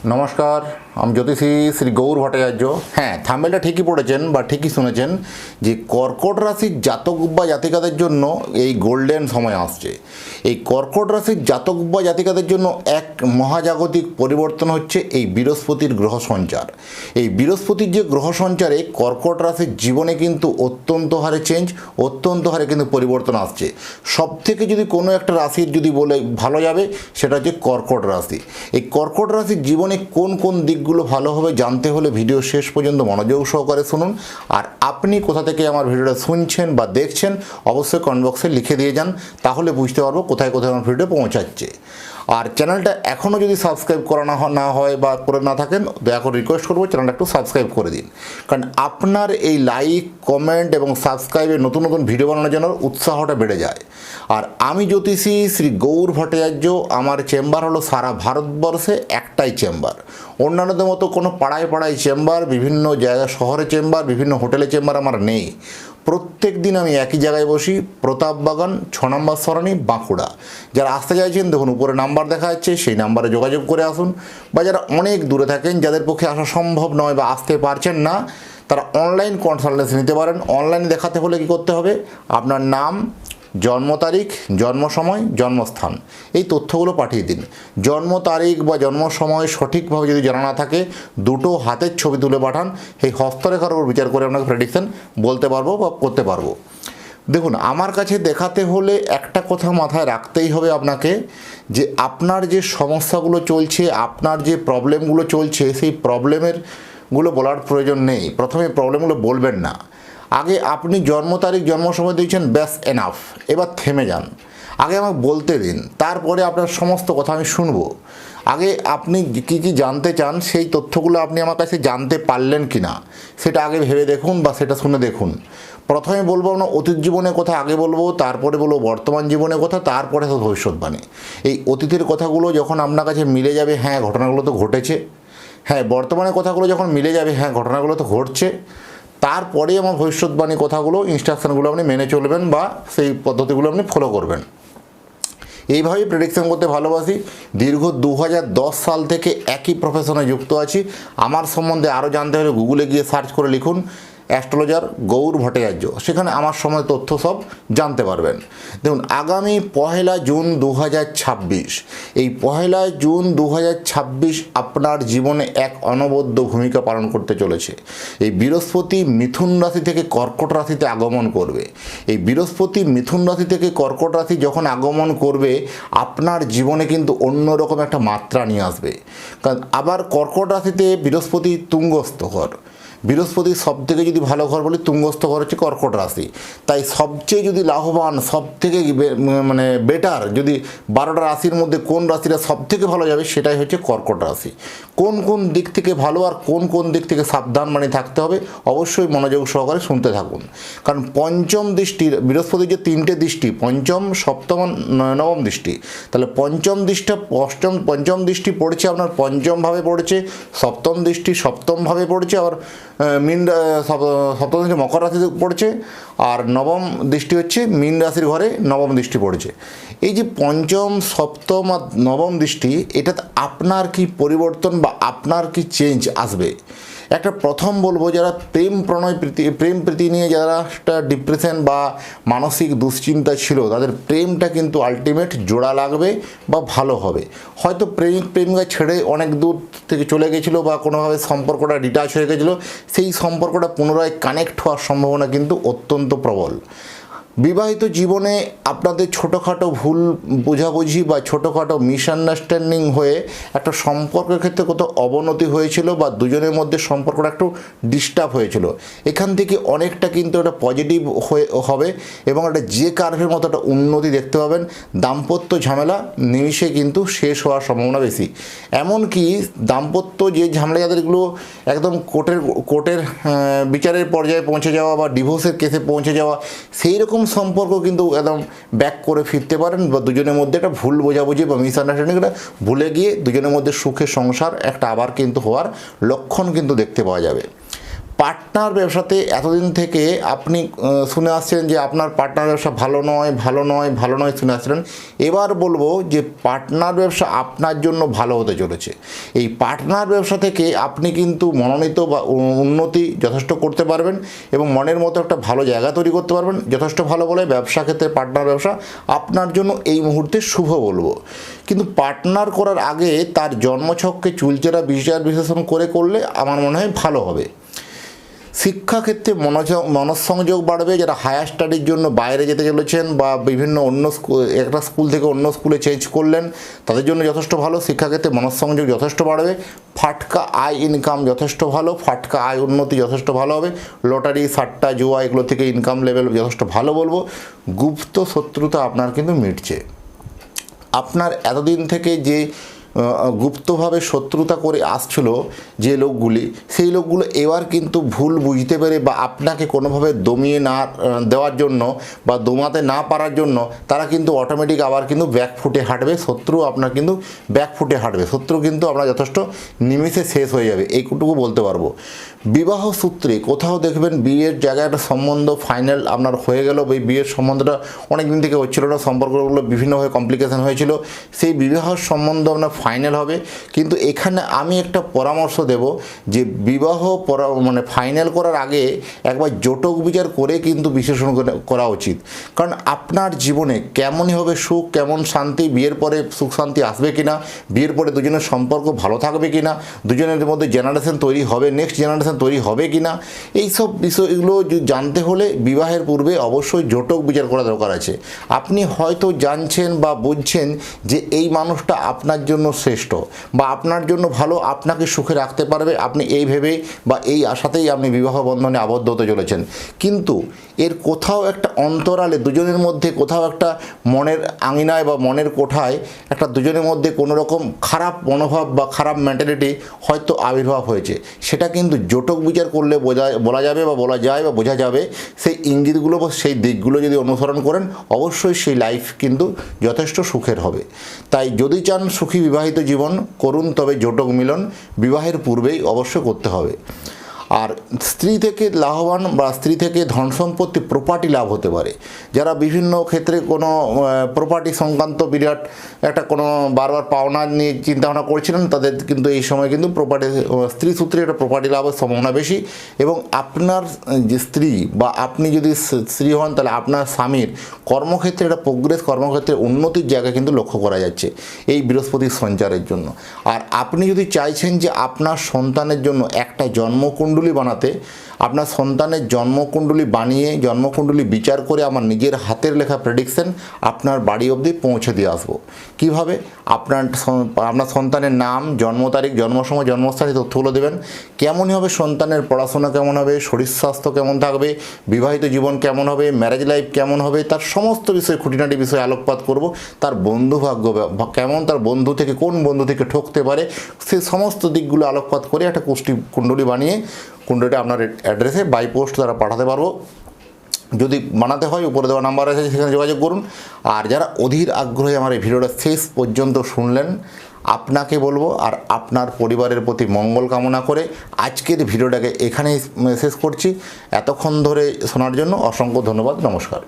নমস্কার, আমি জ্যোতিষী শ্রী গৌর ভট্টাচার্য। হ্যাঁ, থাম্বনেলটা ঠিকই পড়েছেন বা ঠিকই শুনেছেন যে কর্কট রাশির জাতক বা জাতিকাদের জন্য এই গোল্ডেন সময় আসছে। এই কর্কট রাশির জাতক বা জাতিকাদের জন্য এক মহাজাগতিক পরিবর্তন হচ্ছে এই বৃহস্পতির গ্রহ সঞ্চার। এই বৃহস্পতির যে গ্রহ সঞ্চারে কর্কট রাশির জীবনে কিন্তু অত্যন্ত হারে অত্যন্ত হারে কিন্তু পরিবর্তন আসছে। সব থেকে যদি কোনো একটা রাশির যদি বলে ভালো যাবে সেটা হচ্ছে কর্কট রাশি। এই কর্কট রাশির জীবনে কোন কোন দিকগুলো ভালো হবে জানতে হলে ভিডিও শেষ পর্যন্ত মনোযোগ সহকারে শুনুন। আর আপনি কোথা থেকে আমার ভিডিওটা শুনছেন বা দেখছেন অবশ্যই কমেন্ট বক্সে লিখে দিয়ে যান, তাহলে বুঝতে পারবো কোথায় কোথায় আমার ভিডিও পৌঁছাচ্ছে। আর চ্যানেলটা এখনও যদি সাবস্ক্রাইব করা না হয় বা করে না থাকেন, দয়া করে রিকোয়েস্ট করবো চ্যানেলটা একটু সাবস্ক্রাইব করে দিন, কারণ আপনার এই লাইক, কমেন্ট এবং সাবস্ক্রাইবে নতুন নতুন ভিডিও বানানোর জন্য উৎসাহটা বেড়ে যায়। আর আমি জ্যোতিষী শ্রী গৌর ভট্টাচার্য, আমার চেম্বার হলো সারা ভারতবর্ষে একটাই চেম্বার। অন্যান্যদের মতো কোনো পাড়ায় পাড়ায় চেম্বার, বিভিন্ন জায়গায় শহরে চেম্বার, বিভিন্ন হোটেলে চেম্বার আমার নেই। প্রত্যেক দিন আমি একই জায়গায় বসি, প্রতাপবাগান 6 নম্বর সরণি, বাঁকুড়া। যারা আসতে চাইছেন দেখুন উপরে নাম্বার দেখা যাচ্ছে, সেই নাম্বারে যোগাযোগ করে আসুন। বা যারা অনেক দূরে থাকেন, যাদের পক্ষে আসা সম্ভব নয় বা আসতে পারছেন না, তারা অনলাইন কনসালটেন্সি নিতে পারেন। অনলাইনে দেখাতে হলে কী করতে হবে, আপনার নাম, জন্ম তারিখ, জন্ম সময়, জন্মস্থান, এই তথ্যগুলো পাঠিয়ে দিন। জন্ম তারিখ বা জন্ম সময় সঠিকভাবে যদি জানা না থাকে, দুটো হাতের ছবি তুলে পাঠান। এই হস্তরেখার উপর বিচার করে আপনাকে প্রেডিকশন বলতে পারবো বা করতে পারবো। দেখুন, আমার কাছে দেখাতে হলে একটা কথা মাথায় রাখতেই হবে আপনাকে, যে আপনার যে সমস্যাগুলো চলছে, আপনার যে প্রবলেমগুলো চলছে, সেই প্রবলেমেরগুলো বলার প্রয়োজন নেই। প্রথমে প্রবলেমগুলো বলবেন না, আগে আপনি জন্ম তারিখ, জন্ম সময় দিয়েছেন, ব্যাস এনাফ। এবার থেমে যান, আগে আমাকে বলতে দিন, তারপরে আপনার সমস্ত কথা আমি শুনবো। আগে আপনি কী কী জানতে চান, সেই তথ্যগুলো আপনি আমার কাছে জানতে পারলেন কি না সেটা আগে ভেবে দেখুন বা সেটা শুনে দেখুন। প্রথমে বলবো না অতীত জীবনের কথা, আগে বলবো, তারপরে বলবো বর্তমান জীবনের কথা, তারপরে তো ভবিষ্যৎবাণী। এই অতীতের কথাগুলো যখন আপনার কাছে মিলে যাবে, হ্যাঁ ঘটনাগুলো তো ঘটেছে, হ্যাঁ বর্তমানের কথাগুলো যখন মিলে যাবে, হ্যাঁ ঘটনাগুলো তো ঘটছে, তারপরে আমার ভবিষ্যৎবাণী কথাগুলো, ইনস্ট্রাকশানগুলো আপনি মেনে চলবেন বা সেই পদ্ধতিগুলো আপনি ফলো করবেন। এইভাবেই প্রেডিকশন করতে ভালোবাসি। দীর্ঘ 2010 সাল থেকে একই প্রফেশনে যুক্ত আছি। আমার সম্বন্ধে আরও জানতে হলে গুগলে গিয়ে সার্চ করে লিখুন অ্যাস্ট্রোলজার গৌর ভট্টাচার্য, সেখানে আমার সময় তথ্য সব জানতে পারবেন। দেখুন, আগামী 1 জুন 2026, এই 1 জুন 2026 আপনার জীবনে এক অনবদ্য ভূমিকা পালন করতে চলেছে। এই বৃহস্পতি মিথুন রাশি থেকে কর্কট রাশিতে আগমন করবে। এই বৃহস্পতি মিথুন রাশি থেকে কর্কট রাশি যখন আগমন করবে, আপনার জীবনে কিন্তু অন্যরকম একটা মাত্রা নিয়ে আসবে। কারণ আবার কর্কট রাশিতে বৃহস্পতি তুঙ্গস্থ ঘর। বৃহস্পতির সবথেকে যদি ভালো ঘর বলি, তুঙ্গস্থ ঘর হচ্ছে কর্কট রাশি। তাই সবচেয়ে যদি লাভবান, সবথেকে মানে বেটার, যদি 12টা রাশির মধ্যে কোন রাশিটা সবথেকে ভালো যাবে, সেটাই হচ্ছে কর্কট রাশি। কোন কোন দিক থেকে ভালো আর কোন কোন দিক থেকে সাবধান মানে থাকতে হবে, অবশ্যই মনোযোগ সহকারে শুনতে থাকুন। কারণ পঞ্চম দৃষ্টি, বৃহস্পতির যে 3টে দৃষ্টি, পঞ্চম, সপ্তম, নবম দৃষ্টি, তাহলে পঞ্চম দৃষ্টি পড়ছে আপনার পঞ্চমভাবে পড়ছে, সপ্তম দৃষ্টি সপ্তমভাবে পড়ছে, আবার সপ্তম দৃষ্টি মকর রাশিতে পড়ছে, আর নবম দৃষ্টি হচ্ছে মীন রাশির ঘরে নবম দৃষ্টি পড়ছে। এই যে পঞ্চম, সপ্তম আর নবম দৃষ্টি, এটাতে আপনার কি পরিবর্তন বা আপনার কি চেঞ্জ আসবে। একটা প্রথম বলবো, যারা প্রেম প্রীতি নিয়ে যারা একটা ডিপ্রেশন বা মানসিক দুশ্চিন্তা ছিল, তাদের প্রেমটা কিন্তু আলটিমেট জোড়া লাগবে বা ভালো হবে। হয়তো প্রেমিকা ছেড়ে অনেক দূর থেকে চলে গেছিলো বা কোনোভাবে সম্পর্কটা ডিটাচ হয়ে গেছিলো, সেই সম্পর্কটা পুনরায় কানেক্ট হওয়ার সম্ভাবনা কিন্তু অত্যন্ত প্রবল। বিবাহিত জীবনে আপনাদের ছোটোখাটো ভুল বোঝাবুঝি বা ছোটোখাটো মিসআন্ডারস্ট্যান্ডিং হয়ে একটা সম্পর্কের ক্ষেত্রে কত অবনতি হয়েছিল বা দুজনের মধ্যে সম্পর্কটা একটু ডিস্টার্ব হয়েছিল, এখান থেকে অনেকটা কিন্তু একটা পজিটিভ হবে এবং একটা যে কার্ভের মতো একটা উন্নতি দেখতে পাবেন। দাম্পত্য ঝামেলা নিমিষে কিন্তু শেষ হওয়ার সম্ভাবনা বেশি। এমনকি দাম্পত্য যে ঝামেলা যাদেরগুলো একদম কোর্টের বিচারের পর্যায়ে পৌঁছে যাওয়া বা ডিভোর্সের কেসে পৌঁছে যাওয়া, সেই রকম সম্পর্ক কিন্তু একদম ব্যাক করে ফিরতে পারেন বা দুজনের মধ্যে একটা ভুল বোঝাবুঝি বা মিসআন্ডারস্ট্যান্ডিংটা ভুলে গিয়ে দুজনের মধ্যে সুখে সংসার একটা আবার কিন্তু হওয়ার লক্ষণ কিন্তু দেখতে পাওয়া যাবে। পার্টনার ব্যবসাতে এতদিন থেকে আপনি শুনে আসছেন যে আপনার পার্টনার ব্যবসা ভালো নয় ভালো নয় ভালো নয় শুনে আসছিলেন। এবার বলবো যে পার্টনার ব্যবসা আপনার জন্য ভালো হতে চলেছে। এই পার্টনার ব্যবসা থেকে আপনি কিন্তু মনোনীত বা উন্নতি যথেষ্ট করতে পারবেন এবং মনের মতো একটা ভালো জায়গা তৈরি করতে পারবেন যথেষ্ট ভালো বলে ব্যবসা ক্ষেত্রে পার্টনার ব্যবসা আপনার জন্য এই মুহূর্তে শুভ বলবো। কিন্তু পার্টনার করার আগে তার জন্মছককে চুলচেরা বিচার বিশ্লেষণ করলে আমার মনে হয় ভালো হবে। শিক্ষাক্ষেত্রে মনঃসংযোগ বাড়বে। যারা হায়ার স্টাডির জন্য বাইরে যেতে চলেছেন বা বিভিন্ন অন্য একটা স্কুল থেকে অন্য স্কুলে চেঞ্জ করলেন তাদের জন্য যথেষ্ট ভালো। শিক্ষাক্ষেত্রে মনঃসংযোগ যথেষ্ট বাড়বে। ফাটকা আয় ইনকাম যথেষ্ট ভালো, ফাটকা আয় উন্নতি যথেষ্ট ভালো হবে। লটারি সাট্টা জুয়া এগুলো থেকে ইনকাম লেভেল যথেষ্ট ভালো বলবো। গুপ্ত শত্রুতা আপনার কিন্তু মিটছে। আপনার এতদিন থেকে যে গুপ্তভাবে শত্রুতা করে আসছিল যে লোকগুলি, সেই লোকগুলো এবার কিন্তু ভুল বুঝতে পেরে বা আপনাকে কোনোভাবে দমিয়ে না দেওয়ার জন্য বা দমাতে না পারার জন্য তারা কিন্তু অটোমেটিক আবার কিন্তু ব্যাক ফুটে হাঁটবে। শত্রু আপনার কিন্তু ব্যাক ফুটে হাঁটবে, শত্রু কিন্তু আপনার যথেষ্ট নিমিষে শেষ হয়ে যাবে, এইটুকু বলতে পারবো। বিবাহ সূত্রে কোথাও দেখবেন বিয়ের জায়গায় একটা সম্বন্ধ ফাইনাল আপনার হয়ে গেল। ওই বিয়ের সম্বন্ধটা অনেক দিন থেকে হচ্ছিল না, সম্পর্কগুলো বিভিন্নভাবে কমপ্লিকেশন হয়েছিল, সেই বিবাহ সম্বন্ধ আপনার ফাইনাল হবে। কিন্তু এখানে আমি একটা পরামর্শ দেব যে বিবাহ মানে ফাইনাল করার আগে একবার জটক বিচার করে কিন্তু বিশ্লেষণ করা উচিত। কারণ আপনার জীবনে কেমনই হবে সুখ, কেমন শান্তি, বিয়ের পরে সুখ শান্তি আসবে কিনা, বিয়ের পরে দুজনের সম্পর্ক ভালো থাকবে কিনা, দুজনের মধ্যে জেনারেশন তৈরি হবে, নেক্সট জেনারেশন তৈরি হবে কিনা, এইসব বিষয়গুলো জানতে হলে বিবাহের পূর্বে অবশ্যই জটক বিচার করা দরকার আছে। আপনি হয়তো জানছেন বা বুঝছেন যে এই মানুষটা আপনার জন্য শ্রেষ্ঠ বা আপনার জন্য ভালো, আপনাকে সুখে রাখতে পারবে, আপনি এই ভেবে বা এই আশাতেই আপনি বিবাহ বন্ধনে আবদ্ধ হতে চলেছেন। কিন্তু এর কোথাও একটা অন্তরালে দুজনের মধ্যে কোথাও একটা মনের আঙিনায় বা মনের কোঠায় একটা দুজনের মধ্যে কোনো রকম খারাপ মনোভাব বা খারাপ মেন্টালিটি হয়তো আবির্ভাব হয়েছে। সেটা কিন্তু জটক বিচার করলে বলা যাবে বা বলা যায় বা বোঝা যাবে। সেই ইঙ্গিতগুলো বা সেই দিকগুলো যদি অনুসরণ করেন অবশ্যই সেই লাইফ কিন্তু যথেষ্ট সুখের হবে। তাই যদি চান সুখী বিবাহিত জীবন করুন, তবে জটক মিলন বিবাহের পূর্বেই অবশ্য করতে হবে। আর স্ত্রী থেকে লাভবান বা স্ত্রী থেকে ধন সম্পত্তি প্রপার্টি লাভ হতে পারে। যারা বিভিন্ন ক্ষেত্রে কোনো প্রপার্টি সংক্রান্ত বিরাট একটা কোনো বারবার পাওনা নিয়ে চিন্তাভাবনা করছিলেন তাদের কিন্তু এই সময় কিন্তু প্রপার্টি স্ত্রী সূত্রে একটা প্রপার্টি লাভের সম্ভাবনা বেশি। এবং আপনার যে স্ত্রী বা আপনি যদি স্ত্রী হন তাহলে আপনার স্বামীর কর্মক্ষেত্রে একটা প্রোগ্রেস, কর্মক্ষেত্রে উন্নতির জায়গা কিন্তু লক্ষ্য করা যাচ্ছে এই বৃহস্পতির সঞ্চারের জন্য। আর আপনি যদি চাইছেন যে আপনার সন্তানের জন্য একটা জন্মকুণ্ডলী বানাতে, আপনার সন্তানের জন্মকুণ্ডলী বানিয়ে জন্মকুণ্ডলী বিচার করে আমার নিজের হাতের লেখা প্রেডিকশন আপনার বাড়ি অবধি পৌঁছে দিয়ে আসবো। কীভাবে? আপনার সন্তানের নাম, জন্ম তারিখ, জন্ম সময়, জন্মস্থান তথ্যগুলো দেবেন। কেমনই হবে সন্তানের পড়াশোনা, কেমন হবে, শরীর স্বাস্থ্য কেমন থাকবে, বিবাহিত জীবন কেমন হবে, ম্যারেজ লাইফ কেমন হবে, তার সমস্ত বিষয়ে খুঁটিনাটি বিষয়ে আলোকপাত করব। তার বন্ধু ভাগ্য কেমন, তার বন্ধু থেকে কোন বন্ধু থেকে ঠকতে পারে, সেই সমস্ত দিকগুলো আলোকপাত করে একটা কুণ্ডলী বানিয়ে কুণ্ডলীটা আপনার অ্যাড্রেসে বাই পোস্ট দ্বারা পাঠাতে পারবো। যদি বানাতে হয় উপরে দেওয়া নাম্বার আছে সেখানে যোগাযোগ করুন। আর যারা অধীর আগ্রহে আমার এই ভিডিওটা শেষ পর্যন্ত শুনলেন আপনাকে বলবো আর আপনার পরিবারের প্রতি মঙ্গল কামনা করে আজকের ভিডিওটাকে এখানেই শেষ করছি। এতক্ষণ ধরে শোনার জন্য অসংখ্য ধন্যবাদ। নমস্কার।